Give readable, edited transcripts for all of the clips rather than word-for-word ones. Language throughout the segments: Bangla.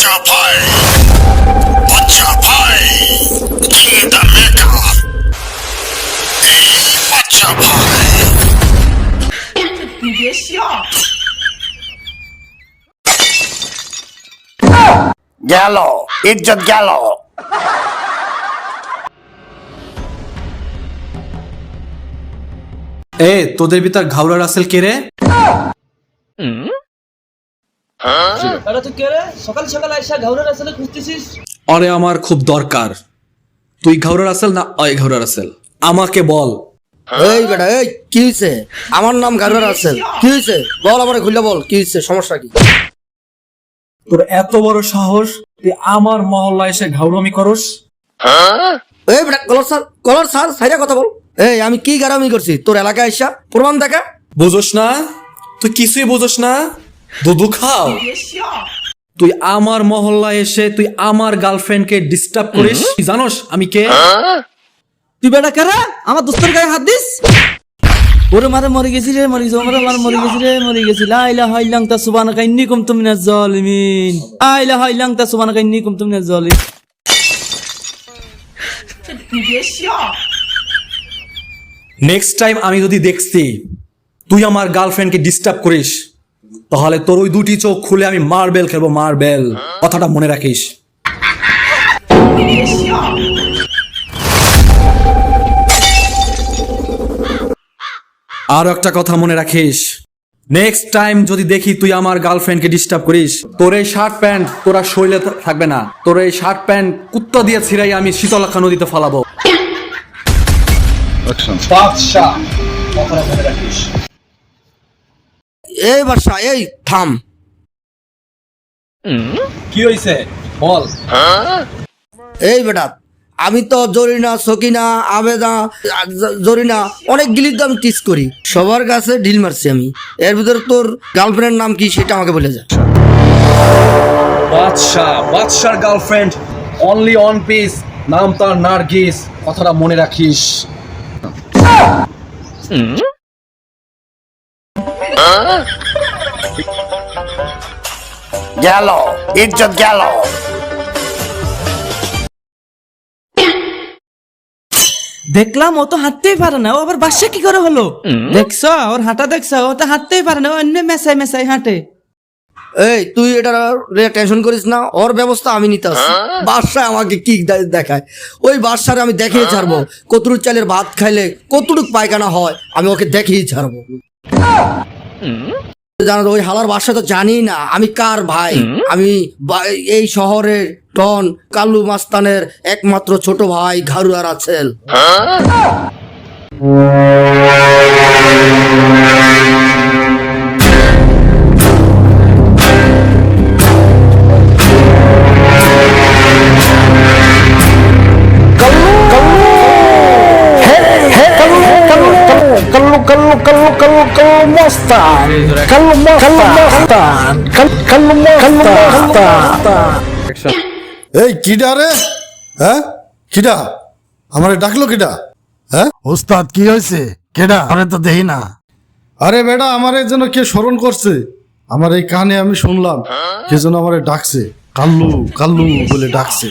বাচ্চা ভাই, বাচ্চা ভাই, কিংটা মেকা, এই বাচ্চা ভাই। গেল, ইজ্জত গেল। এ তোদের ভিতর ঘাওড়া রাসেল কে রে? আরে তুই কে রে? সকাল সকাল আইসা ঘাউরা রাসেলে খুঁজতেছিস? আরে আমার খুব দরকার। তুই ঘাওড়া রাসেল না ওই ঘাওড়া রাসেল? আমাকে বল। এই বেটা, এই কি হয়েছে? আমার নাম গারুয়ার রাসেল। কি হয়েছে বল, আমারে খুলে বল, কি হয়েছে, সমস্যা কি? তোর এত বড় সাহস, তুই আমার মহল্লায় এসে ঘাউড়ামি করস? এই বেটা, কলর স্যার সাইরা কথা বল। এই আমি কি গারামি করছি? তোর এলাকায় আইসা প্রমাণ দেখা। বুঝোস না? তুই কিছুই বুঝোস না? দুধু খাও। তুই আমার মহল্লায় এসে তুই আমার গার্লফ্রেন্ডকে ডিস্টার্ব করিস। তুই জানোস আমি কে? তুই বেটা কারা আমার দোস্তের গায়ে হাত দিস? ওরে মারে মরে গেছি রে, মরে গেছি, ওরে মারে মরে গেছি রে, মরে গেছি। লা ইলাহা ইল্লাল্লাহ সুবহানাকা ইন্নী কুনতু মিনাজ জালিমিন। লা ইলাহা ইল্লাল্লাহ সুবহানাকা ইন্নী কুনতু মিনাজ জালিমিন। নেক্সট টাইম আমি যদি দেখছি তুই আমার গার্লফ্রেন্ডকে ডিস্টার্ব করিস, তাহলে তোর ওই দুটি চোখ খুলে আমি মার্বেল খেলবো, মার্বেল। কথাটা মনে রাখিস। আর একটা কথা মনে রাখিস, নেক্সট টাইম যদি দেখি তুই আমার গার্লফ্রেন্ডকে ডিস্টার্ব করিস, তোর এই শার্ট প্যান্ট তোরা শরীরে থাকবে না। তোর এই শার্ট প্যান্ট কুত্তা দিয়ে ছিঁড়াই আমি শীতলক্ষা নদীতে ফালাবো। বাদশা, কথাটা মনে রাখিস। এই বাদশা, এই থাম। কি হইছে বল। এই বেটা, আমি তো জরিনা, সকিনা, আবেদা, জরিনা অনেক গিলির তো আমি টিস করি, সবার কাছে ঢিল মারছি আমি। এর ভিতরে তোর গার্লফ্রেন্ডের নাম কি সেটা আমাকে বলে যা। বাদশার গার্লফ্রেন্ড অনলি অন পিস, নাম তার নার্গিস। কথাটা মনে রাখিস। গেল, ইজ্জত গেল। দেখলাম ও তো হাঁটতেই পারে না, ও আবার বাসা কি করে হলো? দেখছ ওর হাঁটা, দেখছ ও তো হাঁটতেই পারে না, ও অন্য মেসাই মেসাই হাঁটে। এই তুই এটা টেনশন করিস না, ওর ব্যবস্থা আমি নিতে আসছি। বাদশা আমাকে কি দেখায়, ওই বাদশারে আমি দেখিয়ে ছাড়বো কতটুক চালের ভাত খাইলে কতটুক পায়খানা হয়, আমি ওকে দেখিয়ে ছাড়বো। জানো তো, ওই হালার বাদশা তো জানি না আমি কার ভাই। আমি এই শহরের ডন কালু মাস্তানের একমাত্র ছোট ভাই ঘারুয়া রাসেল। এই কিডা রে? হ্যাঁ কিডা? আমারে ডাকলো কিডা? হ্যাঁ ওস্তাদ কি হয়েছে? কেডা? আরে তো দেহি না। আরে বেটা, আমারে যেন কে স্মরণ করছে, আমার এই কানে আমি শুনলাম কে যেন আমারে ডাকছে, কাল্লু কাল্লু বলে ডাকছে।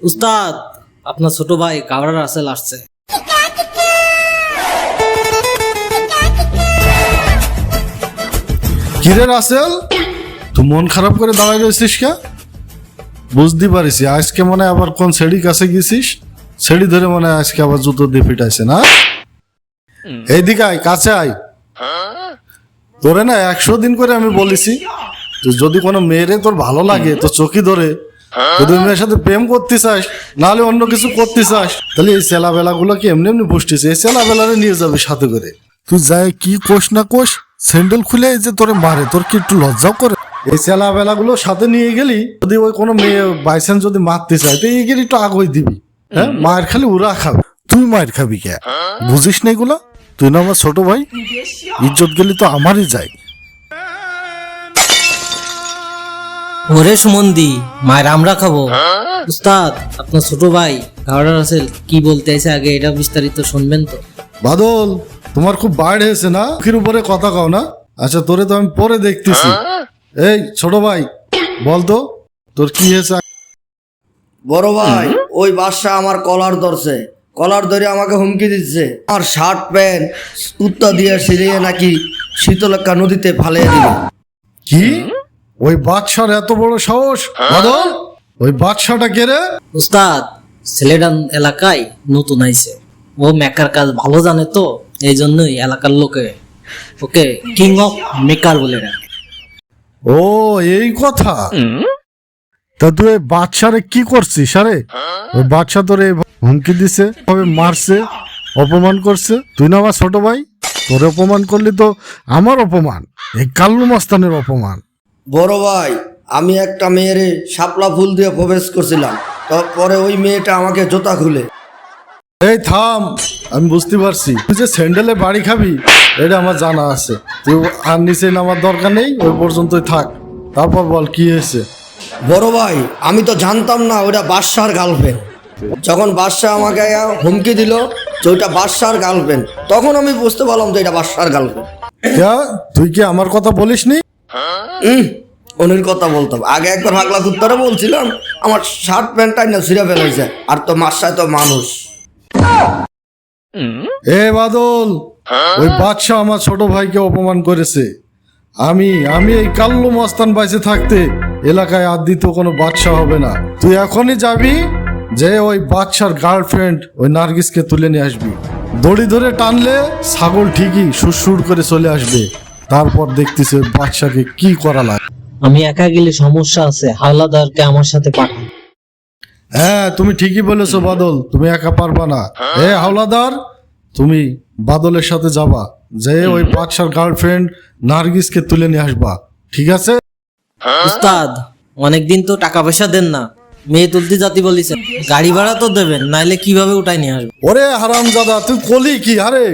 উস্তাদ, আপনার ছোট ভাই ঘাউড়া রাসেল আসছে। কিরে রাসেল, তুই মন খারাপ করে দাঁড়াই রয়েছিস কে? বুঝতে পারিস আজকে মনে হয় আবার কোন সেড়ি কাছে গেছিস, সেড়ি ধরে মনে হয় আজকে আবার জুতো দিয়ে পিটাইছে না? এইদিকে আয়, কাছে আয়। তোরে না 100 দিন করে আমি বলেছি, তুই যদি কোনো মেয়েরে তোর ভালো লাগে তো চোখি ধরে যদি মেয়ের সাথে প্রেম করতে চাস, নাহলে অন্য কিছু করতে চাস, তাহলে এই চেলা বেলা গুলো কি এমনি এমনি পুষতেছে, এই চেলা বেলারে নিয়ে যাবে সাথে করে। তুই যাই কি কোষ না কোষ, স্যান্ডেল খুলে এই যে তোরে মারে, তোর কি একটু লজ্জাও করে? এই চেলা বেলা গুলো সাথে নিয়ে গেলি, যদি ওই কোনো মেয়ে বাইচান্স যদি মারতে চায় তো এই গেলি একটু আগই দিবি। হ্যাঁ, মায়ের খালি উড়া খাবে। তুই মায়ের খাবি কে? বুঝিস না এগুলা? তুই না আমার ছোট ভাই, ইজ্জত গেলি তো আমারই যায়। ওরে সুমন্দি, মায়ের আমরা খাবো। উস্তাদ, আপনার ছোট ভাই ঘাউড়া রাসেল কি বলতে আছে আগে এটা বিস্তারিত শুনবেন তো? বাদল, তোমার খুব বাইর হয়েছে না, মুখের উপরে কথা কও না। আচ্ছা তোরে তো আমি পরে দেখতেছি, এই ছোট ভাই বল তো তোর কি হয়েছে? বড় ভাই ওই বাদশা আমার কলার ধরছে, কলার ধরে আমাকে হুমকি দিচ্ছে আমার শার্ট প্যান্ট কুত্তা দিয়ে ছিঁড়িয়ে নাকি শীতলক্ষা নদীতে ফালিয়ে দিবে। কি ওই বাদশার এত বড় সাহস? বাদল ওই বাদশাটা কে রে? উস্তাদ ছেলেটা এলাকায় নতুন আইছে, ও মেকার কাজ ভালো জানে তো, এই জন্যই এলাকার লোকে ওকে কিং অফ মেকার বলে ডাকে। ও এই কথা। তা তুই ওই বাদশারে কি করছিস? আরে ওই বাদশা তোরে হুমকি দিছে, ভাবে মারছে, অপমান করছে। তুই না আমার ছোট ভাই, তোরে অপমান করলি তো আমার অপমান, এই কাল্লু মাস্তানের অপমান। বড় ভাই আমি একটা মেয়েরে শাপলা ফুল দিয়ে প্রবেশ করছিলাম, তারপরে ওই মেয়েটা আমাকে জুতা খুলে। এই থাম, আমি বুঝতে পারছি তুই যে স্যান্ডেলে বাড়ি খাবি এটা আমার জানা আছে। তুই আর নিচে নামার দরকার নেই, ওই পর্যন্তই থাক। তারপর বল কি হয়েছে? বড় ভাই আমি তো জানতাম না ওটা বাদশার গার্লফ্রেন্ড। যখন বাদশা আমাকে হুমকি দিল যে ওইটা বাদশার গার্লফ্রেন্ড, তখন আমি বুঝতে পারলাম যে এটা বাদশার গার্লফ্রেন্ড। ক্যা তুই কি আমার কথা বলিসনি? অনির কথা বলতাম আগে, একবার পাগলা কুত্তারে বলছিলাম আমার শার্ট প্যান্টটাই না ছিঁড়ে ফেলেছে, আর তো মাসায় তো মানুষ। এ বাদল, ওই বাদশা আমার ছোট ভাইকে অপমান করেছে। আমি এই কাল্লু মস্তান বাইসে থাকতে এলাকায় আর দ্বিতীয় কোনো বাদশা হবে না। তুই এখনই যাবি, যে ওই বাদশার গার্লফ্রেন্ড ওই নার্গিসকে তুলে নিয়ে আসবি। দড়ি ধরে টানলে ছাগল ঠিকই সুরসুর করে চলে আসবে। তারপর দেখতেছি ওই বাদশাকে কি করা লাগে। আমি একা গেলে সমস্যা আছে, হাওলাদারকে আমার সাথে পাঠান। হ্যাঁ তুমি ঠিকই বলেছো বাদল, তুমি একা পারবা না। এ হাওলাদার, তুমি বাদলের সাথে যাবা, যে ওই বাদশার গার্লফ্রেন্ড নার্গিসকে তুলে নিয়ে আসবা, ঠিক আছে? উস্তাদ অনেকদিন তো টাকা পয়সা দেন না, মেয়ে তুলতে জাতি বলিছেন, গাড়ি ভাড়া তো দেবেন, নাইলে কিভাবে উঠাই নিয়ে আসবে? ওরে হারামজাদা, তুই কলি কি? আরে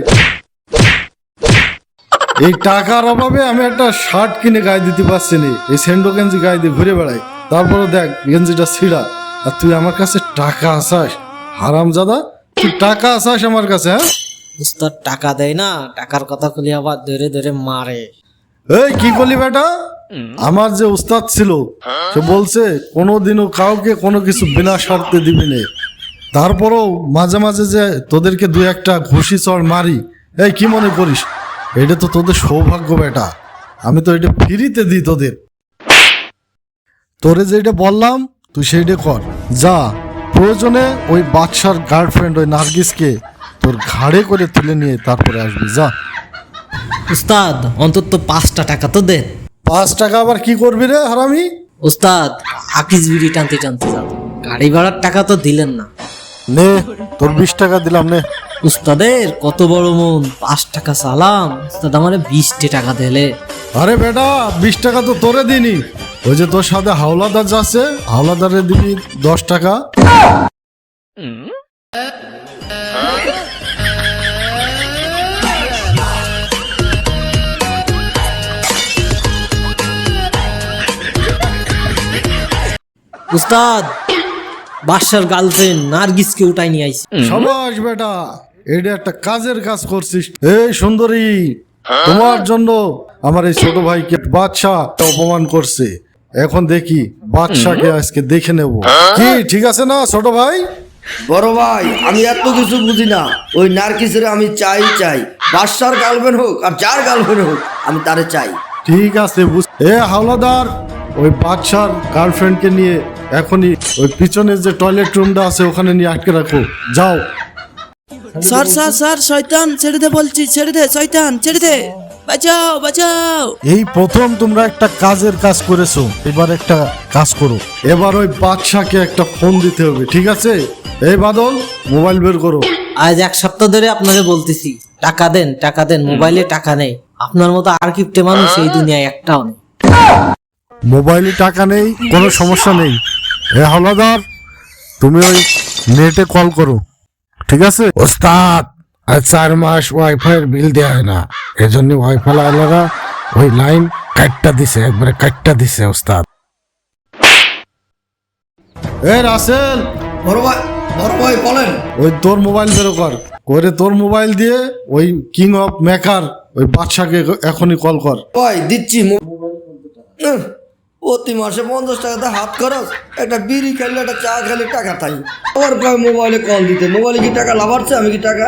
এই টাকার অভাবে আমি একটা শার্ট কিনে গায়ে দিতে পারছি না, এই সেন্ডো গেঞ্জি গায়ে দিয়ে ঘুরে বেড়াই। তারপরে দেখ গেঞ্জিটা ছিঁড়া, আর তুই আমার কাছে টাকা আসাস? হারামজাদা, তুই টাকা আসাস আমার কাছে? হ্যাঁ উস্তাদ টাকা দেয় না, টাকার কথা খুলে আবার ধরে ধরে মারে। এই কি করলি বেটা? আমার যে উস্তাদ ছিল সে বলছে কোনোদিনও কাউকে কোনো কিছু বিনা স্বার্থে দিবি না। তারপরেও মাঝে মাঝে যে তোদেরকে দু একটা ঘুষি চড় মারি, এই কি মনে করিস এটা তো তোদের সৌভাগ্য বেটা? আমি তো এটা ফ্রিতে দিই তোদের। তোরে যেটা বললাম তুই সেইটা কর। যা, প্রয়োজনে ওই বাদশার গার্লফ্রেন্ড ওই নার্গিসকে তোর ঘাড়ে করে তুলে নিয়ে তারপরে আসবি। যা। উস্তাদ অন্তত 5টা টাকা তো দেন। 5 টাকা আবার কি করবি রে হারামি? উস্তাদ আকিস বিড়ি টানতে টানতে যাব, গাড়ি ভাড়ার টাকা তো দিলেন না। নে তোর 20 টাকা দিলাম, নে। উস্তাদের কত বড় মন, 5 টাকা সালাম, উস্তাদ আমারে 20 টাকা দিলে। আরে বেটা 20 টাকা তো তোরে দিনি, ওই যে তোর সাথে হাওলাদার যাচ্ছে, হাওলাদারে দিবি 10 টাকা। উস্তাদ বাদশার গার্লফ্রেন্ড নার্গিসকে উঠাই নিয়ে আইছি। সাবাস বেটা, এটা একটা কাজের কাজ করছিস। এই সুন্দরী, তোমার জন্য আমার এই ছোট ভাইকে বাদশা অপমান করছে। এখন দেখি বাদশাকে আজকে দেখে নেব। কি ঠিক আছে না ছোট ভাই? বড় ভাই আমি এত কিছু বুঝি না, ওই নার্গিসের আমি চাই, বাদশার গার্লফ্রেন্ড হোক আর যার গার্লফ্রেন্ড হোক আমি তারে চাই। ঠিক আছে এ হাওলাদার, ওই বাদশার গার্লফ্রেন্ডকে নিয়ে এখনই ওই পিছনের যে টয়লেট রুমটা আছে ওখানে নিয়ে আটকে রাখো। যাও। স্যার স্যার স্যার, শয়তান ছেড়ে দে বলছি, ছেড়ে দে, শয়তান ছেড়ে দে, বাঁচাও বাঁচাও। এই প্রথম তোমরা একটা কাজের কাজ করেছো, এবার একটা কাজ করো। এবার ওই বাদশাকে একটা ফোন দিতে হবে, ঠিক আছে? এই বাদল, মোবাইল বের করো। আজ 1 সপ্তাহ ধরে আপনাকে বলতেছি টাকা দেন টাকা দেন, মোবাইলে টাকা নেই। আপনার মতো আর কিপটে মানুষ এই দুনিয়ায় একটাও নেই। মোবাইলে টাকা নেই, কোনো সমস্যা নেই। এ হাওলাদার, তুমি ওই নেটে কল করো, ঠিক আছে? ওস্তাদ, আর 4 মাস ওয়াইফাই এর বিল দেওয়া হয় না, এজন্য ওয়াইফাই লাগা ওই লাইন কাটটা দিছে, একবারে কাটটা দিছে ওস্তাদ। এ রাসেল, বড় ভাই বলেন। ওই তোর মোবাইল বেরো কর, করে তোর মোবাইল দিয়ে ওই কিং অফ মেকার ওই বাদশাকে এখনই কল কর। ভাই দিচ্ছি। প্রতি মাসে 50 টাকাতে হাত খরচ, একটা বিড়ি খেলে একটা চা খেলে টাকা তাই আবার কয় মোবাইলে কল দিতে। মোবাইলে কি টাকা লাভ হচ্ছে? আমি কি টাকা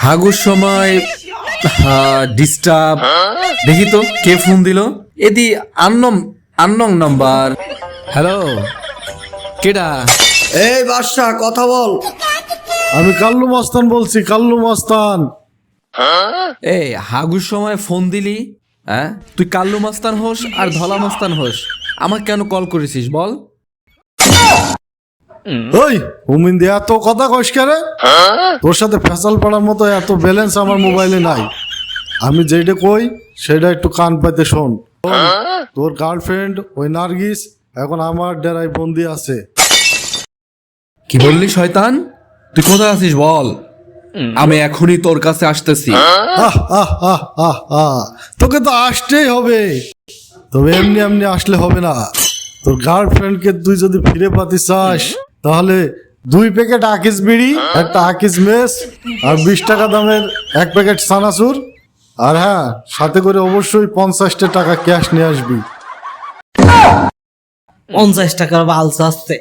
হাগুর সময় ডিস্টার্ব। দেখি তো কে ফোন দিল। এদি আননং নাম্বার। হ্যালো, কেডা? এই বাদশা কথা বল। আমি কাল্লু মস্তান বলছি, কাল্লু মস্তান। এই হাগুর সময় ফোন দিলি? হ্যাঁ, তুই কাল্লু মাস্তান হোস আর ধলা মাস্তান হোস, আমাকে কেন কল করেছিস বল? ওই হুমিন্দি এত কথা কইস রে? তোর সাথে ফেসাল পড়ার মতো এত ব্যালেন্স আমার মোবাইলে নাই। আমি যেটা কই সেটা একটু কান পাইতে শোন। তোর গার্লফ্রেন্ড ওই নার্গিস এখন আমার ডেরায় বন্দি আছে। কি বললি শয়তান? তুই কোথায় আছিস বল, আমি এখনই তোর কাছে আসতেছি। আহ আহ আহ আহ আহ তোকে তো আসতেই হবে, তবে এমনি এমনি আসলে হবে না। তোর গার্লফ্রেন্ডকে তুই যদি ফিরে পাতি চাস তাহলে 2 প্যাকেট আকিস বিড়ি, একটা আকিস মেস আর 20 টাকা দামের 1 প্যাকেট সানাসুর, আর হ্যাঁ সাথে করে অবশ্যই 50 টাকা ক্যাশ নিয়ে আসবি। 50 টাকার বালস আসছে,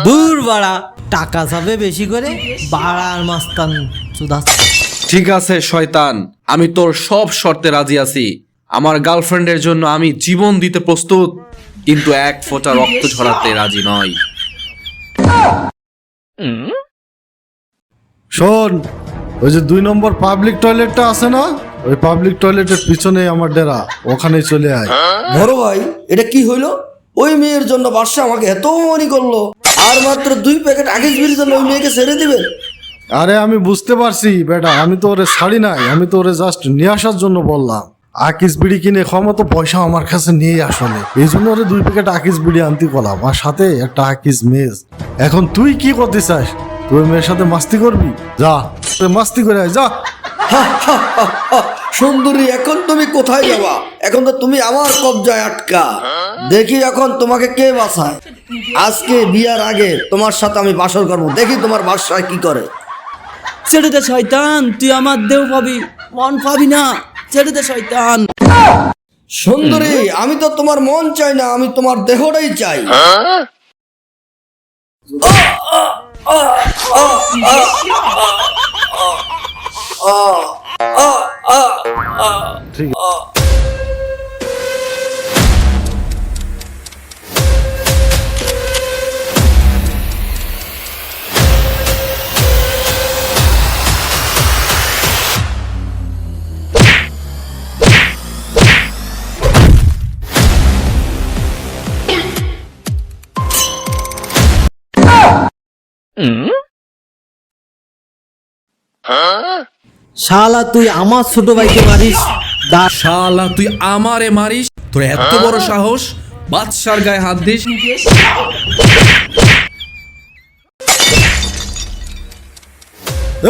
দূর বাড়া, টাকা যাবে বেশি করে, বাড়ার মাস্তান চুদাচ্ছে। ঠিক আছে শয়তান, আমি তোর সব শর্তে রাজি আছি। আমার গার্লফ্রেন্ডের জন্য আমি জীবন দিতে প্রস্তুত, কিন্তু 1 ফোঁটা রক্ত ঝরাতে রাজি নয়। শোন, ওই যে 2 নম্বর পাবলিক টয়লেটটা আছে না, ওই পাবলিক টয়লেটের পিছনে আমার ডেরা, ওখানেই চলে আয়। বড় ভাই এটা কি হইলো? ওই মেয়ের জন্য বাদশা আমাকে এত মনি করলো, আর মাত্র 2 প্যাকেট আকিস বিড়ির জন্য ওই মেয়েকে ছেড়ে দিবেন? আরে আমি বুঝতে পারছি বেটা, আমি তো ওরে ছাড়ি নাই, আমি তো ওরে জাস্ট নিয়ে আসার জন্য বললাম। আকিস বিড়ি কিনে খাওয়া মতো পয়সা আমার কাছে নিয়ে আসলে, এই জন্য ওরে 2 প্যাকেট আকিস বিড়ি আনতে করলাম, আর সাথে একটা আকিস মেজ। এখন তুই কি করতে চাস? তুই মেয়ের সাথে মাস্তি করবি? যা তুই মাস্তি করে আয়, যা। সুন্দরী, এখন তুমি কোথায় যাবা? এখন তো তুমি আমার কবজায় আটকা। দেখি এখন তোমাকে কে বাঁচায়। আজকে বিয়ার আগে তোমার সাথে আমি বাসর করবো, দেখি তোমার বাসায় কি করে। ছেড়ে দে শয়তান, তুই আমার দেহ পাবি, মন পাবি না। ছেড়ে দে শয়তান। সুন্দরী, আমি তো তোমার মন চাই না, আমি তোমার দেহটাই চাই। ঠিক শালা তুই আমার ছোট ভাইকে মারিস? শালা তুই আমারে মারিস? তোর এত বড় সাহস, বাদশার গায়ে হাত দিস?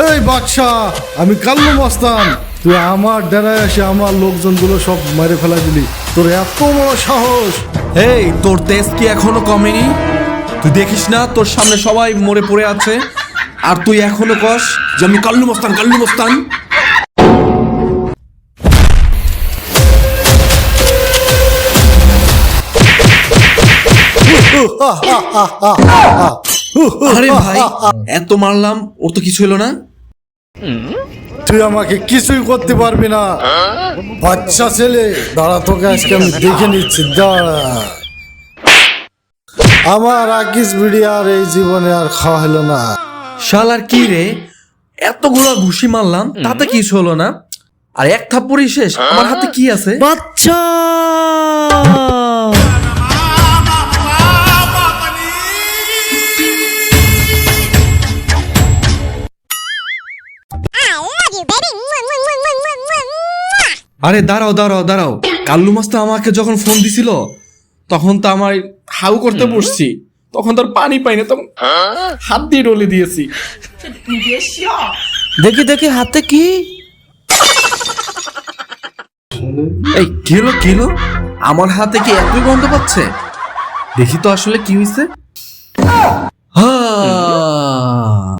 এই বাদশা, আমি কাল্লু মস্তান, তুই আমার ডেরায় এসে আমার লোকজনগুলো সব মেরে ফেলা দিলি, তোর এত বড় সাহস! এই তোর তেজ কি এখনো কমেনি? তুই দেখিস না তোর সামনে সবাই মরে পড়ে আছে, আর তুই এখনো কস যে আমি কাল্লু মস্তান, কাল্লু মস্তান? আরে ভাই, এত মারলাম, ওর তো কিছু হলো না। তুই আমাকে কিছুই করতে পারবি না বাচ্চা ছেলে, দাঁড়া তোকে আজকে আমি দেখে নিচ্ছি, দাঁড়া। আমার আকিস বিড়ি আর এই জীবনে আর খাওয়া হলো না। শালার কি রে, এতগুলো ঘুষি মারলাম তাতে কিছু হলো না, আর 1 থাপ্পড়ই শেষ। আমার হাতে কি আছে? বাচ্চা আরে দাঁড়াও দাঁড়াও দাঁড়াও, কাল্লু মাস্টার আমাকে যখন ফোন দিছিল তখন তো আমার হাউ করতে বসছি, তখন তার পানি পাই না, তখন হাত দিয়ে ডলে দিয়েছি। দেখি দেখি হাতে কি? এই কি হলো, কি হলো? আমার হাতে কি এতই গন্ধ পাচ্ছে? দেখি তো আসলে কি হয়েছে।